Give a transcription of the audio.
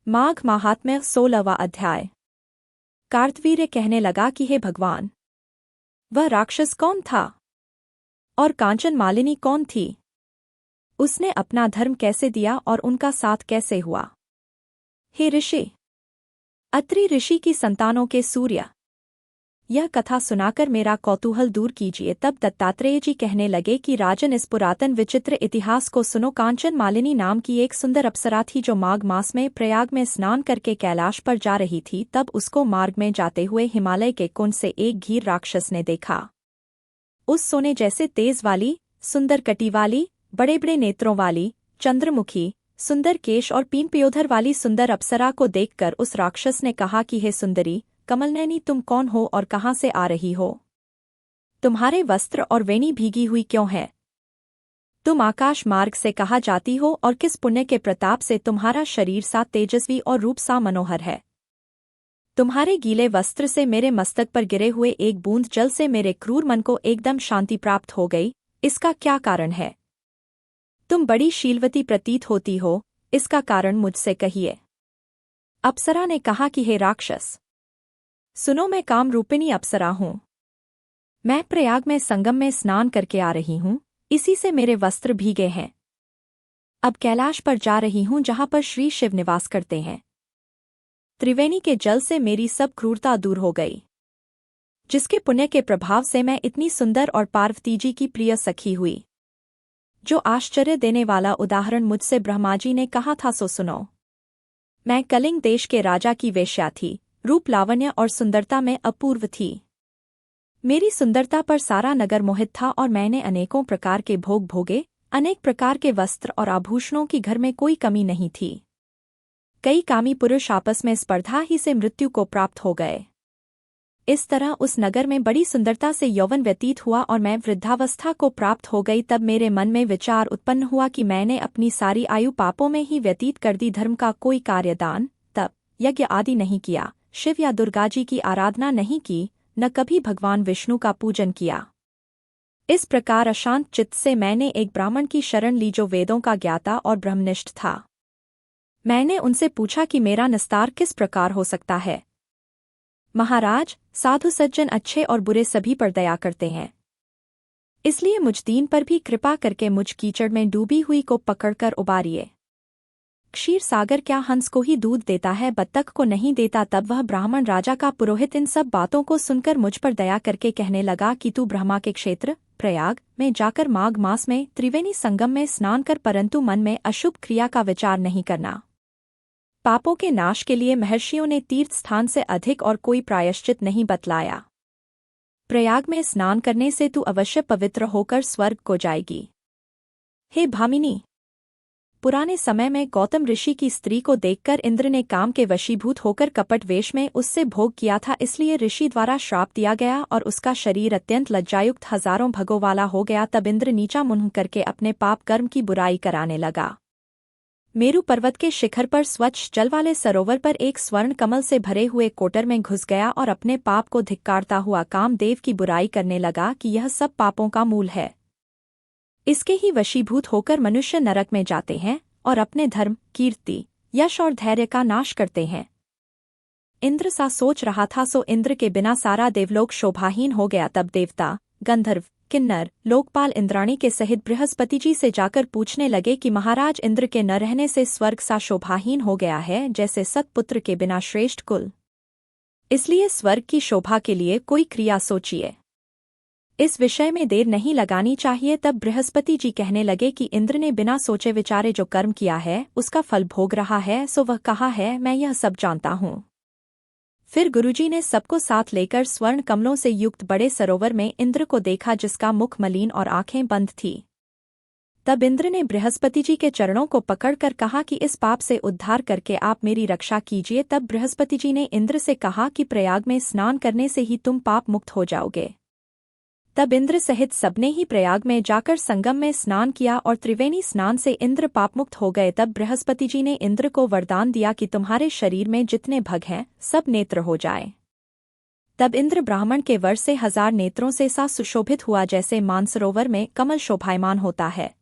माघ महात्म्य 16वां अध्याय। कार्तवीर्य कहने लगा कि हे भगवान, वह राक्षस कौन था और कांचन मालिनी कौन थी? उसने अपना धर्म कैसे दिया और उनका साथ कैसे हुआ? हे ऋषि, अत्रि ऋषि की संतानों के सूर्य, यह कथा सुनाकर मेरा कौतूहल दूर कीजिए। तब दत्तात्रेय जी कहने लगे कि राजन, इस पुरातन विचित्र इतिहास को सुनो। कांचन मालिनी नाम की एक सुंदर अप्सरा थी जो माघ मास में प्रयाग में स्नान करके कैलाश पर जा रही थी। तब उसको मार्ग में जाते हुए हिमालय के कुंड से एक घीर राक्षस ने देखा। उस सोने जैसे तेज वाली, सुंदर कटी वाली, बड़े बड़े नेत्रों वाली, चंद्रमुखी, सुंदर केश और पीन पियोधर वाली सुंदर अप्सरा को देखकर उस राक्षस ने कहा कि हे सुंदरी कमलनयनी, तुम कौन हो और कहाँ से आ रही हो? तुम्हारे वस्त्र और वेणी भीगी हुई क्यों है? तुम आकाश मार्ग से कहाँ जाती हो और किस पुण्य के प्रताप से तुम्हारा शरीर सा तेजस्वी और रूप सा मनोहर है? तुम्हारे गीले वस्त्र से मेरे मस्तक पर गिरे हुए एक बूंद जल से मेरे क्रूर मन को एकदम शांति प्राप्त हो गई। इसका क्या कारण है? तुम बड़ी शीलवती प्रतीत होती हो, इसका कारण मुझसे कहिए। अप्सरा ने कहा कि हे राक्षस, सुनो, मैं कामरूपिणी अप्सरा हूँ। मैं प्रयाग में संगम में स्नान करके आ रही हूँ, इसी से मेरे वस्त्र भीगे हैं। अब कैलाश पर जा रही हूँ जहाँ पर श्री शिव निवास करते हैं। त्रिवेणी के जल से मेरी सब क्रूरता दूर हो गई, जिसके पुण्य के प्रभाव से मैं इतनी सुंदर और पार्वती जी की प्रिय सखी हुई। जो आश्चर्य देने वाला उदाहरण मुझसे ब्रह्माजी ने कहा था सो सुनो। मैं कलिंग देश के राजा की वेश्या थी, रूप लावण्य और सुंदरता में अपूर्व थी। मेरी सुंदरता पर सारा नगर मोहित था और मैंने अनेकों प्रकार के भोग भोगे, अनेक प्रकार के वस्त्र और आभूषणों की घर में कोई कमी नहीं थी। कई कामी पुरुष आपस में स्पर्धा ही से मृत्यु को प्राप्त हो गए। इस तरह उस नगर में बड़ी सुंदरता से यौवन व्यतीत हुआ और मैं वृद्धावस्था को प्राप्त हो गई। तब मेरे मन में विचार उत्पन्न हुआ कि मैंने अपनी सारी आयु पापों में ही व्यतीत कर दी। धर्म का कोई कार्यदान, तप, यज्ञ आदि नहीं किया, शिव या दुर्गा जी की आराधना नहीं की, न कभी भगवान विष्णु का पूजन किया। इस प्रकार अशांत चित्त से मैंने एक ब्राह्मण की शरण ली जो वेदों का ज्ञाता और ब्रह्मनिष्ठ था। मैंने उनसे पूछा कि मेरा निस्तार किस प्रकार हो सकता है। महाराज, साधु सज्जन अच्छे और बुरे सभी पर दया करते हैं, इसलिए मुझ दीन पर भी कृपा करके मुझ कीचड़ में डूबी हुई को पकड़कर उबारिए। क्षीर सागर क्या हंस को ही दूध देता है, बत्तख को नहीं देता? तब वह ब्राह्मण राजा का पुरोहित इन सब बातों को सुनकर मुझ पर दया करके कहने लगा कि तू ब्रह्मा के क्षेत्र प्रयाग में जाकर माघ मास में त्रिवेणी संगम में स्नान कर, परंतु मन में अशुभ क्रिया का विचार नहीं करना। पापों के नाश के लिए महर्षियों ने तीर्थ स्थान से अधिक और कोई प्रायश्चित नहीं बतलाया। प्रयाग में स्नान करने से तू अवश्य पवित्र होकर स्वर्ग को जाएगी। हे भामिनी, पुराने समय में गौतम ऋषि की स्त्री को देखकर इंद्र ने काम के वशीभूत होकर कपट वेश में उससे भोग किया था, इसलिए ऋषि द्वारा श्राप दिया गया और उसका शरीर अत्यंत लज्जायुक्त हजारों भगों वाला हो गया। तब इंद्र नीचा मुंह करके अपने पाप कर्म की बुराई कराने लगा। मेरु पर्वत के शिखर पर स्वच्छ जल वाले सरोवर पर एक स्वर्ण कमल से भरे हुए कोटर में घुस गया और अपने पाप को धिक्कारता हुआ कामदेव की बुराई करने लगा कि यह सब पापों का मूल है। इसके ही वशीभूत होकर मनुष्य नरक में जाते हैं और अपने धर्म, कीर्ति, यश और धैर्य का नाश करते हैं। इंद्र सा सोच रहा था सो इंद्र के बिना सारा देवलोक शोभाहीन हो गया। तब देवता, गंधर्व, किन्नर, लोकपाल इंद्राणी के सहित बृहस्पति जी से जाकर पूछने लगे कि महाराज, इंद्र के न रहने से स्वर्ग सा शोभाहीन हो गया है जैसे सतपुत्र के बिना श्रेष्ठ कुल। इसलिए स्वर्ग की शोभा के लिए कोई क्रिया सोचिए, इस विषय में देर नहीं लगानी चाहिए। तब बृहस्पति जी कहने लगे कि इंद्र ने बिना सोचे विचारे जो कर्म किया है उसका फल भोग रहा है, सो वह कहा है मैं यह सब जानता हूँ। फिर गुरुजी ने सबको साथ लेकर स्वर्ण कमलों से युक्त बड़े सरोवर में इंद्र को देखा, जिसका मुख मलिन और आंखें बंद थी। तब इंद्र ने बृहस्पति जी के चरणों को पकड़कर कहा कि इस पाप से उद्धार करके आप मेरी रक्षा कीजिए। तब बृहस्पति जी ने इंद्र से कहा कि प्रयाग में स्नान करने से ही तुम पाप मुक्त हो जाओगे। तब इंद्र सहित सबने ही प्रयाग में जाकर संगम में स्नान किया और त्रिवेणी स्नान से इंद्र पापमुक्त हो गए। तब बृहस्पति जी ने इंद्र को वरदान दिया कि तुम्हारे शरीर में जितने भग हैं सब नेत्र हो जाए। तब इंद्र ब्राह्मण के वर से 1000 नेत्रों से सा सुशोभित हुआ, जैसे मानसरोवर में कमल शोभायमान होता है।